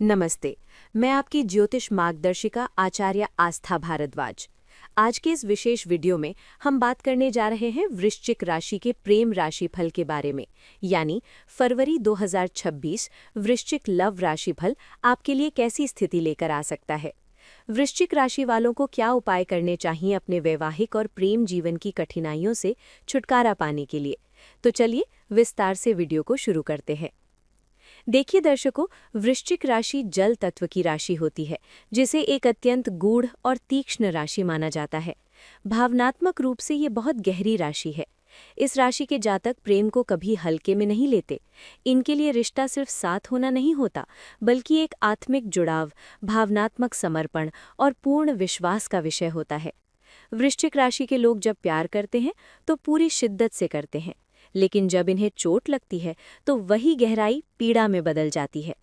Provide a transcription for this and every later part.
नमस्ते। मैं आपकी ज्योतिष मार्गदर्शिका आचार्य आस्था भारद्वाज। आज के इस विशेष वीडियो में हम बात करने जा रहे हैं वृश्चिक राशि के प्रेम राशिफल के बारे में, यानी फरवरी 2026 वृश्चिक लव राशिफल आपके लिए कैसी स्थिति लेकर आ सकता है। वृश्चिक राशि वालों को क्या उपाय करने चाहिए अपने वैवाहिक और प्रेम जीवन की कठिनाइयों से छुटकारा पाने के लिए। तो चलिए विस्तार से वीडियो को शुरू करते हैं। देखिए दर्शकों, वृश्चिक राशि जल तत्व की राशि होती है, जिसे एक अत्यंत गूढ़ और तीक्ष्ण राशि माना जाता है। भावनात्मक रूप से ये बहुत गहरी राशि है। इस राशि के जातक प्रेम को कभी हल्के में नहीं लेते। इनके लिए रिश्ता सिर्फ साथ होना नहीं होता, बल्कि एक आत्मिक जुड़ाव, भावनात्मक समर्पण और पूर्ण विश्वास का विषय होता है। वृश्चिक राशि के लोग जब प्यार करते हैं तो पूरी शिद्दत से करते हैं, लेकिन जब इन्हें चोट लगती है तो वही गहराई पीड़ा में बदल जाती है।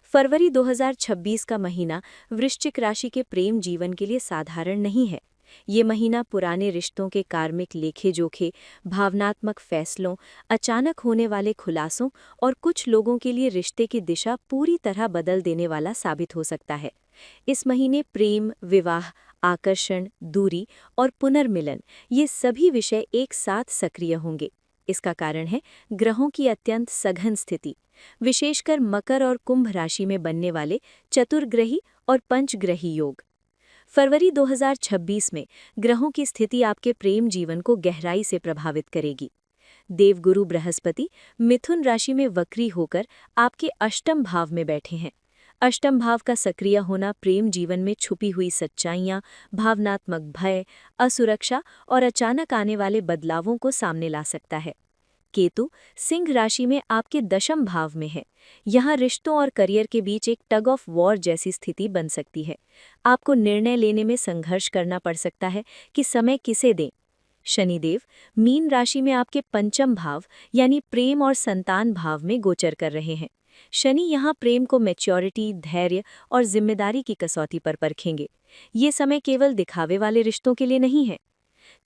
फरवरी 2026 का महीना वृश्चिक राशि के प्रेम जीवन के लिए साधारण नहीं है। ये महीना पुराने रिश्तों के कार्मिक लेखे-जोखे, भावनात्मक फैसलों, अचानक होने वाले खुलासों और कुछ लोगों के लिए रिश्ते की दिशा पूरी तरह बदल देने वाला साबित हो सकता है। इस महीने प्रेम, विवाह, आकर्षण, दूरी और पुनर्मिलन, ये सभी विषय एक साथ सक्रिय होंगे। इसका कारण है ग्रहों की अत्यंत सघन स्थिति, विशेषकर मकर और कुंभ राशि में बनने वाले चतुर्ग्रही और पंचग्रही योग। फरवरी 2026 में ग्रहों की स्थिति आपके प्रेम जीवन को गहराई से प्रभावित करेगी। देवगुरु बृहस्पति मिथुन राशि में वक्री होकर आपके अष्टम भाव में बैठे हैं। अष्टम भाव का सक्रिय होना प्रेम जीवन में छुपी हुई सच्चाइयां, भावनात्मक भय, असुरक्षा और अचानक आने वाले बदलावों को सामने ला सकता है। केतु सिंह राशि में आपके दशम भाव में है। यहाँ रिश्तों और करियर के बीच एक टग ऑफ वॉर जैसी स्थिति बन सकती है। आपको निर्णय लेने में संघर्ष करना पड़ सकता है कि समय किसे दें। शनिदेव मीन राशि में आपके पंचम भाव यानी प्रेम और संतान भाव में गोचर कर रहे हैं। शनि यहाँ प्रेम को मैच्योरिटी, धैर्य और जिम्मेदारी की कसौटी पर परखेंगे। ये समय केवल दिखावे वाले रिश्तों के लिए नहीं है।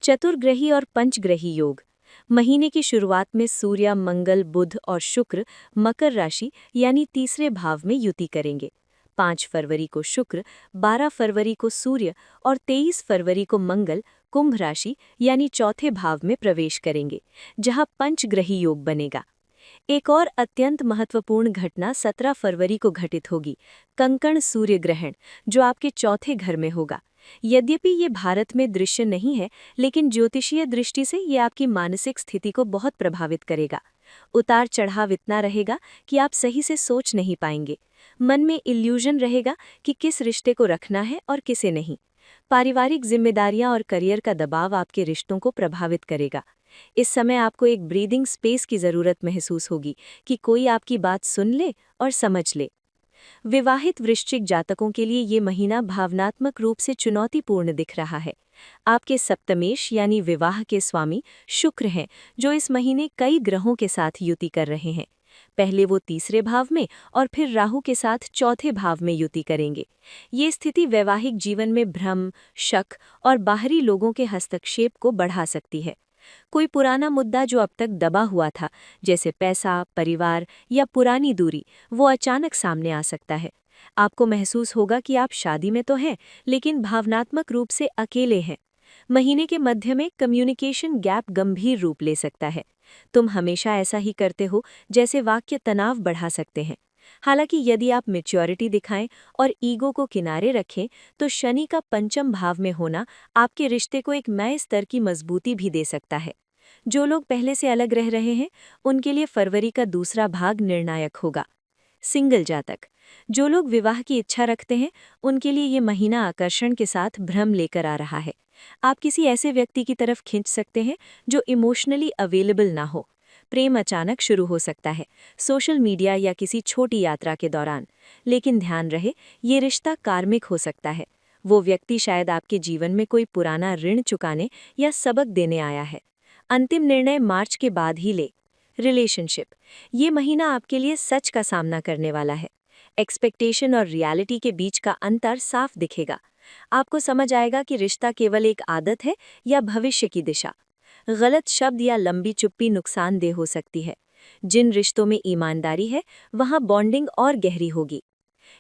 चतुर्ग्रही और पंचग्रही योग। महीने की शुरुआत में सूर्य, मंगल, बुध और शुक्र मकर राशि यानी तीसरे भाव में युति करेंगे। 5 फरवरी को शुक्र, 12 फरवरी को सूर्य और 23 फरवरी को मंगल कुंभ राशि यानी चौथे भाव में प्रवेश करेंगे, जहां पंचग्रही योग बनेगा। एक और अत्यंत महत्वपूर्ण घटना 17 फरवरी को घटित होगी, कंकण सूर्य ग्रहण, जो आपके चौथे घर में होगा। यद्यपि ये भारत में दृश्य नहीं है, लेकिन ज्योतिषीय दृष्टि से ये आपकी मानसिक स्थिति को बहुत प्रभावित करेगा। उतार चढ़ाव इतना रहेगा कि आप सही से सोच नहीं पाएंगे। मन में इल्यूजन रहेगा कि किस रिश्ते को रखना है और किसे नहीं। पारिवारिक जिम्मेदारियां और करियर का दबाव आपके रिश्तों को प्रभावित करेगा। इस समय आपको एक ब्रीदिंग स्पेस की जरूरत महसूस होगी कि कोई आपकी बात सुन ले और समझ ले। विवाहित वृश्चिक जातकों के लिए ये महीना भावनात्मक रूप से चुनौतीपूर्ण दिख रहा है। आपके सप्तमेश यानी विवाह के स्वामी शुक्र हैं, जो इस महीने कई ग्रहों के साथ युति कर रहे हैं। पहले वो तीसरे भाव में और फिर राहु के साथ चौथे भाव में युति करेंगे। ये स्थिति वैवाहिक जीवन में भ्रम, शक और बाहरी लोगों के हस्तक्षेप को बढ़ा सकती है। कोई पुराना मुद्दा जो अब तक दबा हुआ था, जैसे पैसा, परिवार या पुरानी दूरी, वो अचानक सामने आ सकता है। आपको महसूस होगा कि आप शादी में तो हैं, लेकिन भावनात्मक रूप से अकेले हैं। महीने के मध्य में कम्युनिकेशन गैप गंभीर रूप ले सकता है। तुम हमेशा ऐसा ही करते हो जैसे वाक्य तनाव बढ़ा सकते हैं। हालांकि यदि आप मैच्योरिटी दिखाएं और ईगो को किनारे रखें, तो शनि का पंचम भाव में होना आपके रिश्ते को एक नए स्तर की मजबूती भी दे सकता है। जो लोग पहले से अलग रह रहे हैं, उनके लिए फरवरी का दूसरा भाग निर्णायक होगा। सिंगल जातक जो लोग विवाह की इच्छा रखते हैं, उनके लिए ये महीना आकर्षण के साथ भ्रम लेकर आ रहा है। आप किसी ऐसे व्यक्ति की तरफ खींच सकते हैं जो इमोशनली अवेलेबल ना हो। प्रेम अचानक शुरू हो सकता है, सोशल मीडिया या किसी छोटी यात्रा के दौरान। लेकिन ध्यान रहे, ये रिश्ता कार्मिक हो सकता है। वो व्यक्ति शायद आपके जीवन में कोई पुराना ऋण चुकाने या सबक देने आया है। अंतिम निर्णय मार्च के बाद ही ले। रिलेशनशिप ये महीना आपके लिए सच का सामना करने वाला है। एक्सपेक्टेशन और रियलिटी के बीच का अंतर साफ दिखेगा। आपको समझ आएगा कि रिश्ता केवल एक आदत है या भविष्य की दिशा। गलत शब्द या लंबी चुप्पी नुकसानदेह हो सकती है। जिन रिश्तों में ईमानदारी है, वहां बॉन्डिंग और गहरी होगी।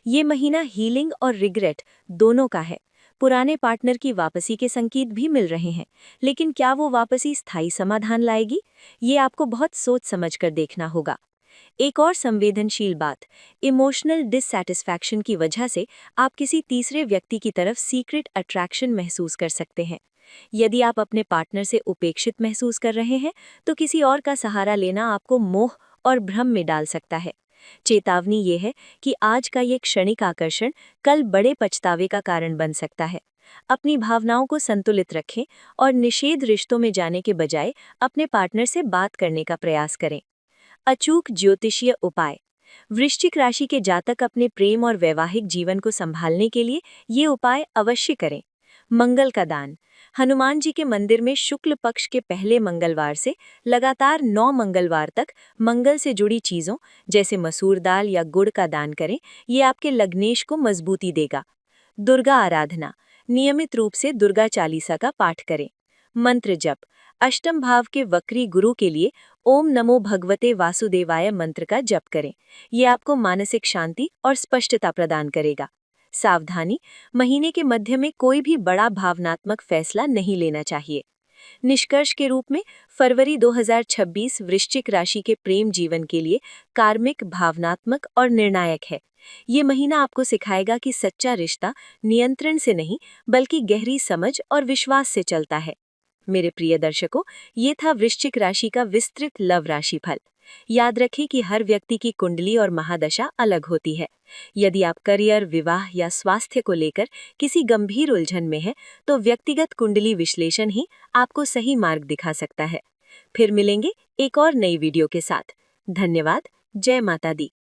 ये महीना हीलिंग और रिग्रेट दोनों का है। पुराने पार्टनर की वापसी के संकेत भी मिल रहे हैं, लेकिन क्या वो वापसी स्थायी समाधान लाएगी? ये आपको बहुत सोच समझ कर देखना होगा। एक और संवेदनशील बात, इमोशनल डिससैटिस्फैक्शन की वजह से आप किसी तीसरे व्यक्ति की तरफ सीक्रेट अट्रैक्शन महसूस कर सकते हैं। यदि आप अपने पार्टनर से उपेक्षित महसूस कर रहे हैं, तो किसी और का सहारा लेना आपको मोह और भ्रम में डाल सकता है। चेतावनी ये है कि आज का ये क्षणिक आकर्षण कल बड़े पछतावे का कारण बन सकता है। अपनी भावनाओं को संतुलित रखें और निषेध रिश्तों में जाने के बजाय अपने पार्टनर से बात करने का प्रयास करें। अचूक ज्योतिषीय उपाय। वृश्चिक राशि के जातक अपने प्रेम और वैवाहिक जीवन को संभालने के लिए ये उपाय अवश्य करें। मंगल का दान। हनुमान जी के मंदिर में शुक्ल पक्ष के पहले मंगलवार से लगातार 9 मंगलवार तक मंगल से जुड़ी चीज़ों जैसे मसूर दाल या गुड़ का दान करें। ये आपके लग्नेश को मजबूती देगा। दुर्गा आराधना। नियमित रूप से दुर्गा चालीसा का पाठ करें। मंत्र जप। अष्टम भाव के वक्री गुरु के लिए ओम नमो भगवते वासुदेवाय मंत्र का जप करें। ये आपको मानसिक शांति और स्पष्टता प्रदान करेगा। सावधानी, महीने के मध्य में कोई भी बड़ा भावनात्मक फैसला नहीं लेना चाहिए। निष्कर्ष के रूप में फरवरी 2026 वृश्चिक राशि के प्रेम जीवन के लिए कार्मिक, भावनात्मक और निर्णायक है। ये महीना आपको सिखाएगा कि सच्चा रिश्ता नियंत्रण से नहीं बल्कि गहरी समझ और विश्वास से चलता है। मेरे प्रिय दर्शकों, ये था वृश्चिक राशि का विस्तृत लव राशिफल। याद रखें कि हर व्यक्ति की कुंडली और महादशा अलग होती है। यदि आप करियर, विवाह या स्वास्थ्य को लेकर किसी गंभीर उलझन में हैं, तो व्यक्तिगत कुंडली विश्लेषण ही आपको सही मार्ग दिखा सकता है। फिर मिलेंगे एक और नई वीडियो के साथ। धन्यवाद। जय माता दी।